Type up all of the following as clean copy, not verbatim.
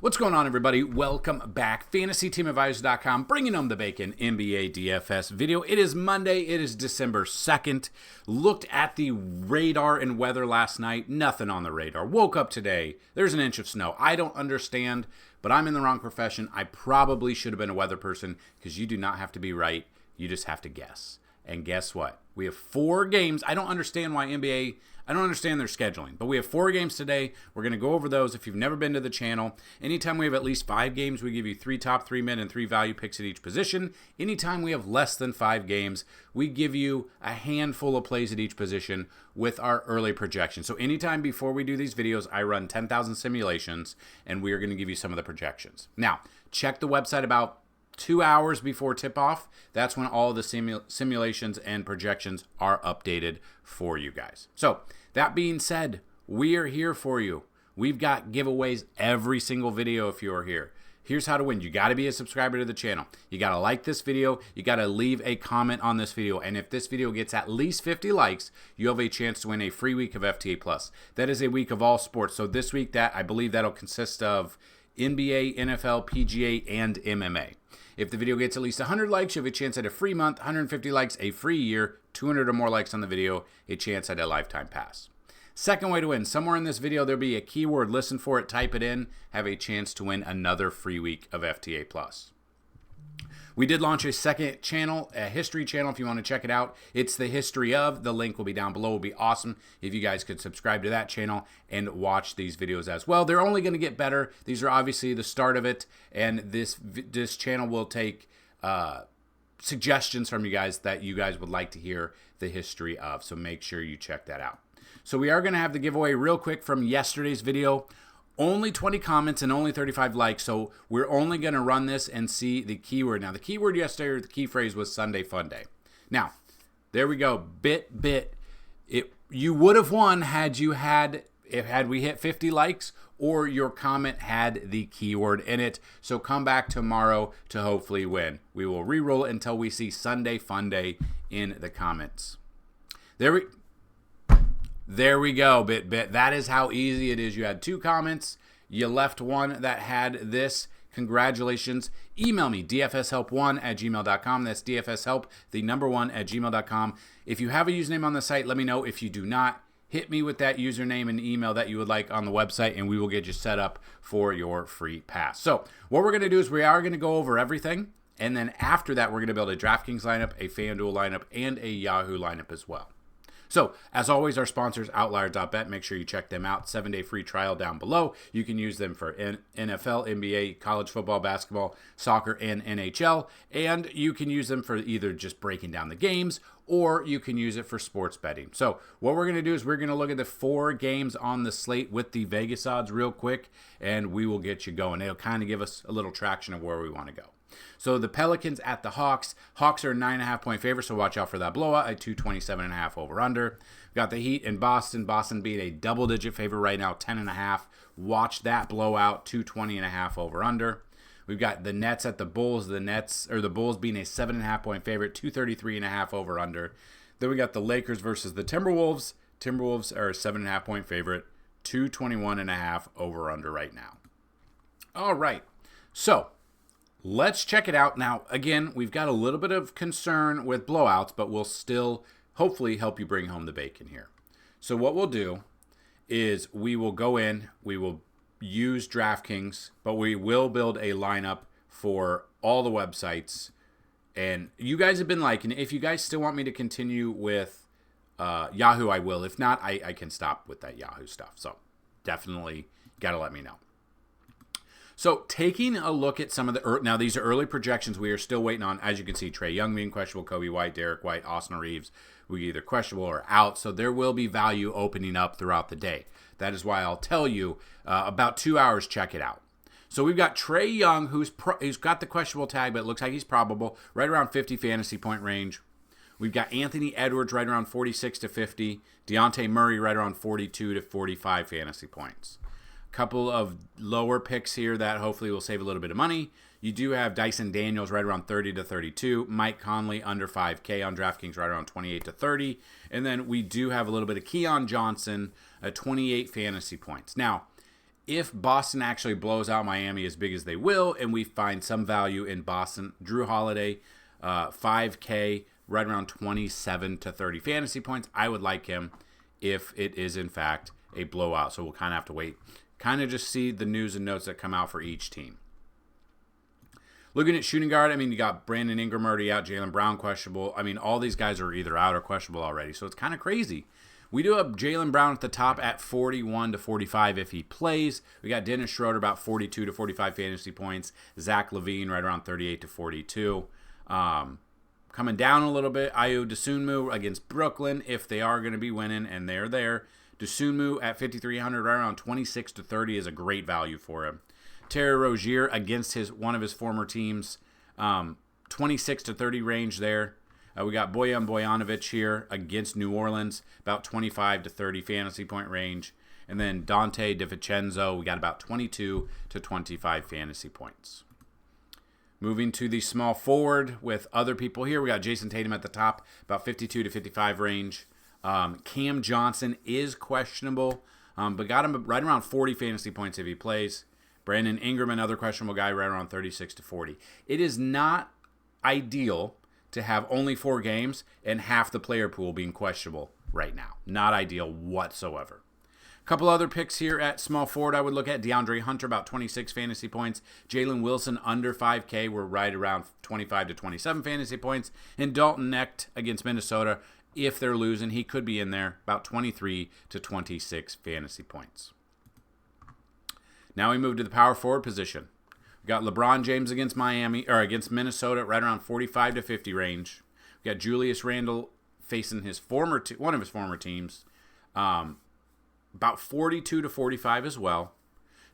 What's going on, everybody? Welcome back. FantasyTeamAdvisors.com, bringing home the bacon NBA DFS video. It is Monday. It is December 2nd. Looked at the radar and weather last night. Nothing on the radar. Woke up today. There's an inch of snow. I don't understand, but I'm in the wrong profession. I probably should have been a weather person because you do not have to be right. You just have to guess. And guess what? We have 4 games. I don't understand why I don't understand their scheduling, but we have 4 games today. We're going to go over those. If you've never been to the channel, anytime we have at least 5 games, we give you 3 top, 3 mid, and 3 value picks at each position. Anytime we have less than 5 games, we give you a handful of plays at each position with our early projections. So anytime before we do these videos, I run 10,000 simulations, and we are going to give you some of the projections. Now, check the website about 2 hours before tip-off. That's when all the simulations and projections are updated for you guys. So, that being said, we are here for you. We've got giveaways every single video if you are here. Here's how to win. You got to be a subscriber to the channel. You got to like this video. You got to leave a comment on this video. And if this video gets at least 50 likes, you have a chance to win a free week of FTA+. That is a week of all sports. So this week, I believe that'll consist of NBA, NFL, PGA, and MMA. If the video gets at least 100 likes, you have a chance at a free month, 150 likes, a free year, 200 or more likes on the video, a chance at a lifetime pass. Second way to win, somewhere in this video there'll be a keyword, listen for it, type it in, have a chance to win another free week of FTA+. We did launch a second channel, a history channel, if you want to check it out. It's the history of. The link will be down below. It would be awesome if you guys could subscribe to that channel and watch these videos as well. They're only going to get better. These are obviously the start of it, and this channel will take suggestions from you guys that you guys would like to hear the history of. So make sure you check that out. So we are going to have the giveaway real quick from yesterday's video. Only 20 comments and only 35 likes, so we're only going to run this and see the keyword. Now, the keyword yesterday, or the key phrase, was Sunday Fun Day. Now, there we go. You would have won had we hit 50 likes or your comment had the keyword in it. So come back tomorrow to hopefully win. We will re-roll it until we see Sunday Fun Day in the comments. There we go, Bit. That is how easy it is. You had 2 comments. You left one that had this. Congratulations. Email me, dfshelp1@gmail.com. That's dfshelp, the number 1 at gmail.com. If you have a username on the site, let me know. If you do not, hit me with that username and email that you would like on the website, and we will get you set up for your free pass. So what we're going to do is we are going to go over everything, and then after that, we're going to build a DraftKings lineup, a Fanduel lineup, and a Yahoo lineup as well. So, as always, our sponsors, Outlier.bet, make sure you check them out. 7-day free trial down below. You can use them for NFL, NBA, college football, basketball, soccer, and NHL. And you can use them for either just breaking down the games, or you can use it for sports betting. So, what we're going to do is we're going to look at the 4 games on the slate with the Vegas odds real quick, and we will get you going. It'll kind of give us a little traction of where we want to go. So the Pelicans at the Hawks. Hawks are a 9.5-point favorite, so watch out for that blowout at 227.5 over under. We've got the Heat in Boston. Boston being a double-digit favorite right now, 10.5. Watch that blowout, 220.5 over under. We've got the Nets at the Bulls. The Bulls being a 7.5-point favorite, 233.5 over under. Then we got the Lakers versus the Timberwolves. Timberwolves are a 7.5-point favorite, 221.5 over under right now. All right, so let's check it out. Now, again, we've got a little bit of concern with blowouts, but we'll still hopefully help you bring home the bacon here. So what we'll do is we will go in, we will use DraftKings, but we will build a lineup for all the websites. And you guys have been liking it. If you guys still want me to continue with Yahoo, I will. If not, I can stop with that Yahoo stuff. So definitely got to let me know. So taking a look at some of the now these are early projections. We are still waiting on, as you can see, Trae Young being questionable, Kobe White, Derek White, Austin Reeves, we either questionable or out. So there will be value opening up throughout the day. That is why I'll tell you about 2 hours. Check it out. So we've got Trae Young, who's got the questionable tag, but it looks like he's probable, right around 50 fantasy point range. We've got Anthony Edwards right around 46 to 50, Dejounte Murray right around 42 to 45 fantasy points. Couple of lower picks here that hopefully will save a little bit of money. You do have Dyson Daniels right around 30 to 32. Mike Conley under 5K on DraftKings right around 28 to 30. And then we do have a little bit of Keon Johnson at 28 fantasy points. Now, If Boston actually blows out Miami as big as they will, and we find some value in Boston, Drew Holiday, 5K, right around 27 to 30 fantasy points. I would like him if it is, in fact, a blowout. So we'll kind of have to wait. Kind of just see the news and notes that come out for each team. Looking at shooting guard, I mean, you got Brandon Ingram already out, Jaylen Brown questionable. I mean, all these guys are either out or questionable already, so it's kind of crazy. We do have Jaylen Brown at the top at 41 to 45 if he plays. We got Dennis Schroeder about 42 to 45 fantasy points. Zach LaVine right around 38 to 42. Coming down a little bit, Ayo Dosunmu against Brooklyn if they are going to be winning, and they're there. Dosunmu at 5,300 right around 26 to 30 is a great value for him. Terry Rozier against one of his former teams, 26 to 30 range there. We got Bojan Bojanovic here against New Orleans, about 25 to 30 fantasy point range. And then Dante DiVincenzo, we got about 22 to 25 fantasy points. Moving to the small forward with other people here, we got Jason Tatum at the top, about 52 to 55 range. Cam Johnson is questionable, but got him right around 40 fantasy points if he plays. Brandon Ingram, another questionable guy, right around 36 to 40. It is not ideal to have only 4 games and half the player pool being questionable right now. Not ideal whatsoever. A couple other picks here at small forward I would look at. DeAndre Hunter, about 26 fantasy points. Jalen Wilson, under 5K. We're right around 25 to 27 fantasy points. And Dalton Knecht against Minnesota. If they're losing, he could be in there, about 23 to 26 fantasy points. Now we move to the power forward position. We got LeBron James against against Minnesota, right around 45 to 50 range. We got Julius Randle facing one of his former teams, about 42 to 45 as well.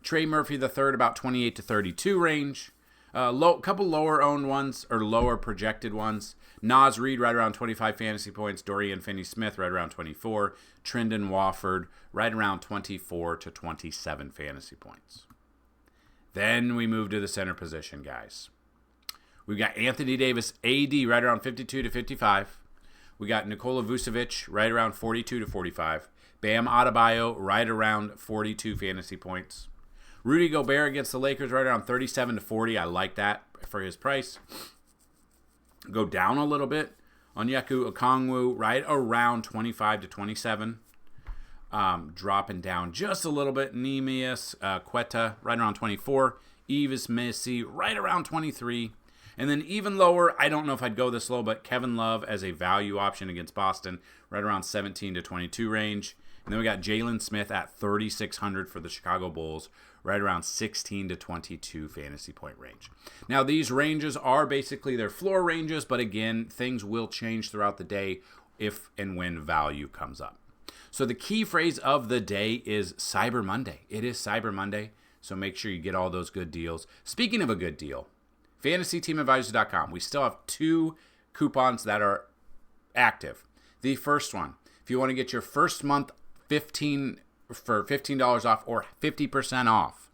Trey Murphy III, about 28 to 32 range. Couple lower owned ones or lower projected ones. Naz Reid right around 25 fantasy points. Dorian Finney-Smith right around 24. Trendon Wofford right around 24 to 27 fantasy points. Then we move to the center position, guys. We've got Anthony Davis, AD, right around 52 to 55. We got Nikola Vucevic, right around 42 to 45. Bam Adebayo, right around 42 fantasy points. Rudy Gobert against the Lakers, right around 37 to 40. I like that for his price. Go down a little bit. Onyeka Okongwu, right around 25 to 27. Dropping down just a little bit. Neemias Quetta, right around 24. Yves Messi, right around 23. And then even lower, I don't know if I'd go this low, but Kevin Love as a value option against Boston, right around 17 to 22 range. And then we got Jalen Smith at 3,600 for the Chicago Bulls, right around 16 to 22 fantasy point range. Now, these ranges are basically their floor ranges, but again, things will change throughout the day if and when value comes up. So the key phrase of the day is Cyber Monday. It is Cyber Monday, so make sure you get all those good deals. Speaking of a good deal, FantasyTeamAdvisors.com. We still have 2 coupons that are active. The first one, if you want to get your first month $15 off or 50% off,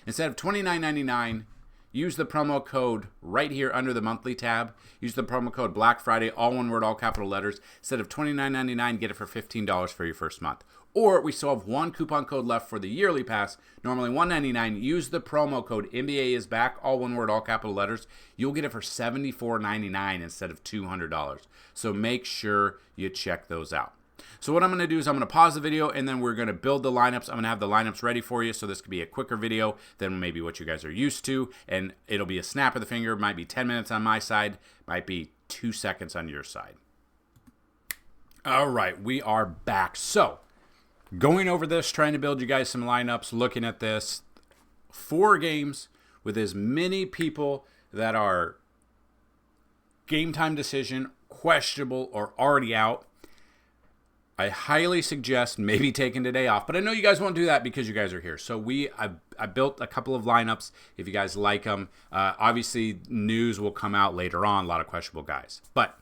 instead of $29.99, use the promo code right here under the monthly tab. Use the promo code Black Friday, all one word, all capital letters. Instead of $29.99, get it for $15 for your first month. Or we still have 1 coupon code left for the yearly pass, normally $199. Use the promo code NBA is back, all one word, all capital letters. You'll get it for $74.99 instead of $200. So make sure you check those out. So what I'm going to do is I'm going to pause the video, and then we're going to build the lineups. I'm going to have the lineups ready for you, so this could be a quicker video than maybe what you guys are used to, and it'll be a snap of the finger. It might be 10 minutes on my side, might be 2 seconds on your side. All right, we are back. So going over this, trying to build you guys some lineups, looking at this, 4 games with as many people that are game time decision, questionable, or already out. I highly suggest maybe taking today off, but I know you guys won't do that because you guys are here. So I built a couple of lineups if you guys like them. Obviously, news will come out later on, a lot of questionable guys. But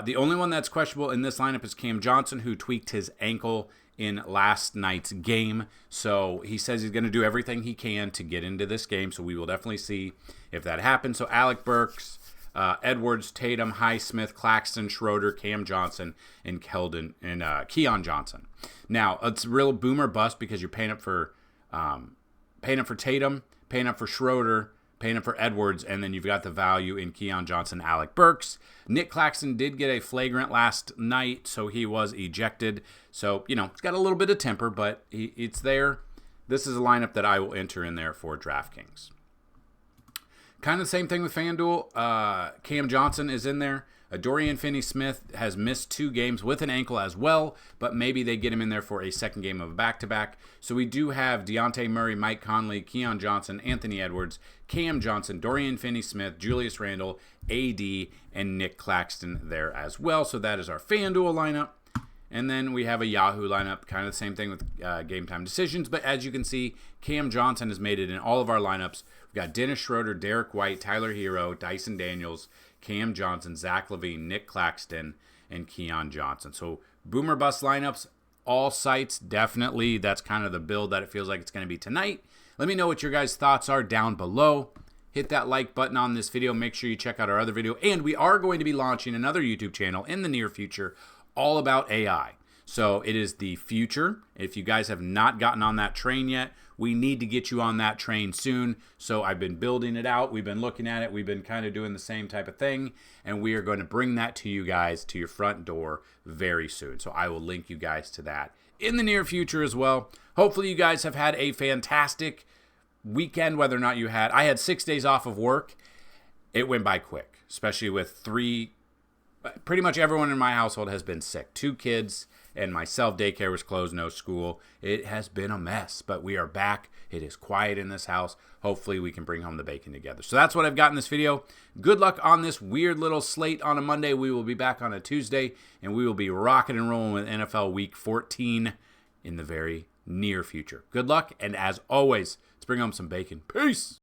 the only one that's questionable in this lineup is Cam Johnson, who tweaked his ankle in last night's game. So he says he's going to do everything he can to get into this game, so we will definitely see if that happens. So Alec Burks, Edwards, Tatum, Highsmith, Claxton, Schroeder, Cam Johnson, and Keldon and Keon Johnson. Now, it's real boom or bust because you're paying up for paying up for Tatum, paying up for Schroeder, paying up for Edwards, and then you've got the value in Keon Johnson, Alec Burks. Nick Claxton did get a flagrant last night, so he was ejected. So, you know, it's got a little bit of temper, but it's there. This is a lineup that I will enter in there for DraftKings. Kind of the same thing with FanDuel. Cam Johnson is in there. Dorian Finney-Smith has missed 2 games with an ankle as well, but maybe they get him in there for a second game of a back-to-back. So we do have Dejounte Murray, Mike Conley, Keon Johnson, Anthony Edwards, Cam Johnson, Dorian Finney-Smith, Julius Randle, AD, and Nick Claxton there as well. So that is our FanDuel lineup. And then we have a Yahoo lineup, kind of the same thing with game time decisions. But as you can see, Cam Johnson has made it in all of our lineups. We've got Dennis Schroeder, Derek White, Tyler Hero, Dyson Daniels, Cam Johnson, Zach LaVine, Nick Claxton, and Keon Johnson. So boomer bust lineups, all sites, definitely. That's kind of the build that it feels like it's going to be tonight. Let me know what your guys' thoughts are down below. Hit that like button on this video. Make sure you check out our other video. And we are going to be launching another YouTube channel in the near future all about AI. So it is the future. If you guys have not gotten on that train yet, we need to get you on that train soon. So I've been building it out. We've been looking at it. We've been kind of doing the same type of thing. And we are going to bring that to you guys to your front door very soon. So I will link you guys to that in the near future as well. Hopefully you guys have had a fantastic weekend, whether or not you had. I had 6 days off of work. It went by quick, especially with pretty much everyone in my household has been sick. 2 kids and myself, daycare was closed, no school. It has been a mess, but we are back. It is quiet in this house. Hopefully we can bring home the bacon together. So that's what I've got in this video. Good luck on this weird little slate on a Monday. We will be back on a Tuesday, and we will be rocking and rolling with NFL Week 14 in the very near future. Good luck, and as always, let's bring home some bacon. Peace!